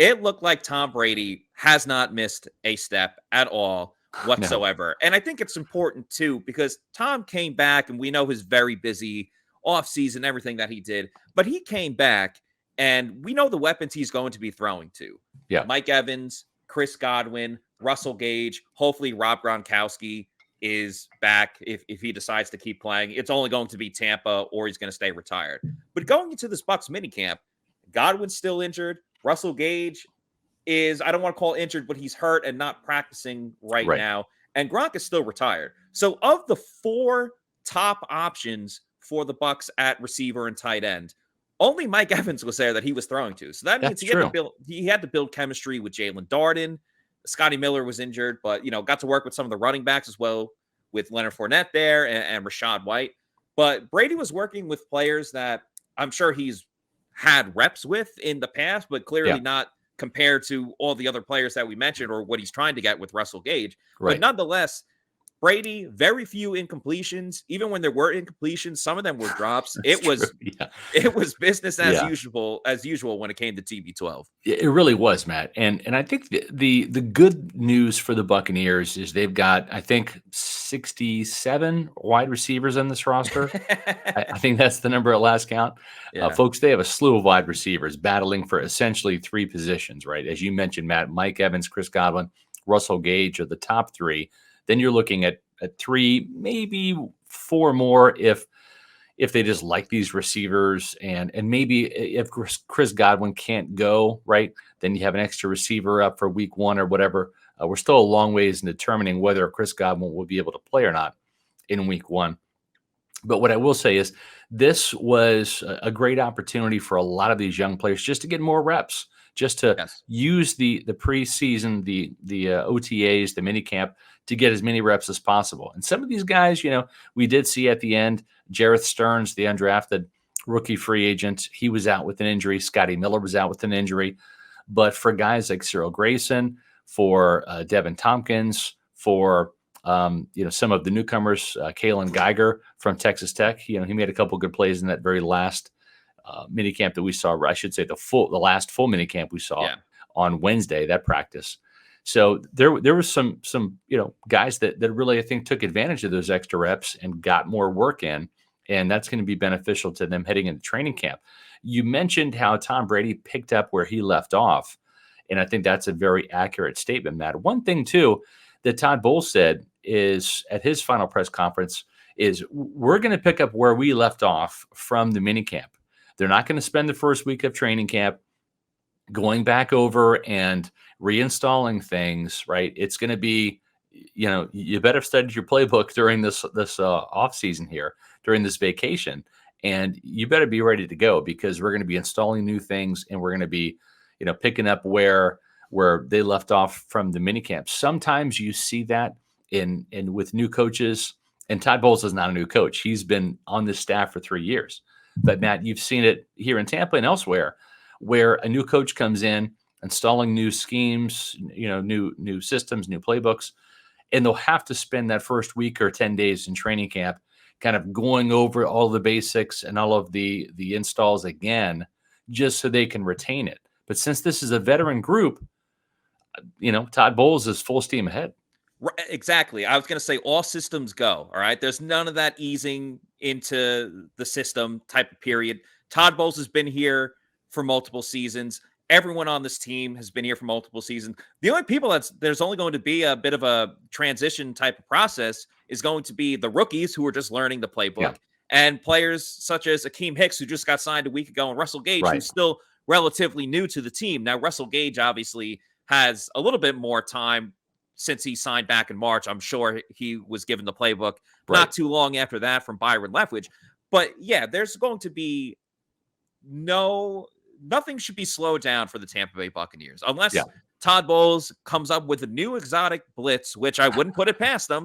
it looked like Tom Brady has not missed a step at all whatsoever. No. And I think it's important too, because Tom came back, and we know his very busy offseason, everything that he did, but he came back and we know the weapons he's going to be throwing to. Yeah. Mike Evans, Chris Godwin, Russell Gage, hopefully Rob Gronkowski is back if he decides to keep playing. It's only going to be Tampa, or he's going to stay retired. But going into this Bucs minicamp, Godwin's still injured. Russell Gage is, I don't want to call injured, but he's hurt and not practicing right now. And Gronk is still retired. So of the 4 top options for the Bucs at receiver and tight end, only Mike Evans was there that he was throwing to. So that means he had to build chemistry with Jalen Darden. Scotty Miller was injured, but, got to work with some of the running backs as well, with Leonard Fournette there and Rachaad White. But Brady was working with players that I'm sure he's had reps with in the past, but clearly not compared to all the other players that we mentioned, or what he's trying to get with Russell Gage. But nonetheless, Brady, very few incompletions. Even when there were incompletions, some of them were drops. It was business as usual when it came to TB12. It really was, Matt. And I think the good news for the Buccaneers is they've got, I think, 67 wide receivers on this roster. I think that's the number at last count. Folks, they have a slew of wide receivers battling for essentially 3 positions, right? As you mentioned, Matt, Mike Evans, Chris Godwin, Russell Gage are the top 3. Then you're looking at 3, maybe 4 more if they just like these receivers, and maybe if Chris Godwin can't go, right, then you have an extra receiver up for week 1 or whatever. We're still a long ways in determining whether Chris Godwin will be able to play or not in week 1. But what I will say is this was a great opportunity for a lot of these young players just to get more reps, just to use the preseason, the OTAs, the minicamp, to get as many reps as possible. And some of these guys, we did see at the end, Jareth Stearns, the undrafted rookie free agent, he was out with an injury. Scotty Miller was out with an injury. But for guys like Cyril Grayson, for Devin Tompkins, for some of the newcomers, Kalen Geiger from Texas Tech, he made a couple good plays in that very last minicamp that we saw. I should say the last full minicamp we saw on Wednesday, that practice. So there was some guys that really, I think, took advantage of those extra reps and got more work in, and that's going to be beneficial to them heading into training camp. You mentioned how Tom Brady picked up where he left off, and I think that's a very accurate statement, Matt. One thing, too, that Todd Bowles said is at his final press conference is we're going to pick up where we left off from the minicamp. They're not going to spend the first week of training camp going back over and reinstalling things, right? It's going to be, you better study your playbook during this off season here, during this vacation, and you better be ready to go, because we're going to be installing new things, and we're going to be, picking up where they left off from the minicamp. Sometimes you see that in with new coaches, and Todd Bowles is not a new coach. He's been on this staff for 3 years. But Matt, you've seen it here in Tampa and elsewhere, where a new coach comes in, installing new schemes, new systems, new playbooks, and they'll have to spend that first week or 10 days in training camp kind of going over all the basics and all of the installs again, just so they can retain it. But since this is a veteran group, Todd Bowles is full steam ahead. Exactly. I was going to say all systems go. All right. There's none of that easing into the system type of period. Todd Bowles has been here for multiple seasons. Everyone on this team has been here for multiple seasons. The only people there's only going to be a bit of a transition type of process is going to be the rookies who are just learning the playbook, and players such as Akiem Hicks, who just got signed a week ago, and Russell Gage, who's still relatively new to the team. Now, Russell Gage obviously has a little bit more time since he signed back in March. I'm sure he was given the playbook not too long after that from Byron Leftwich. But yeah, there's going to be nothing should be slowed down for the Tampa Bay Buccaneers unless Todd Bowles comes up with a new exotic blitz, which I wouldn't put it past them.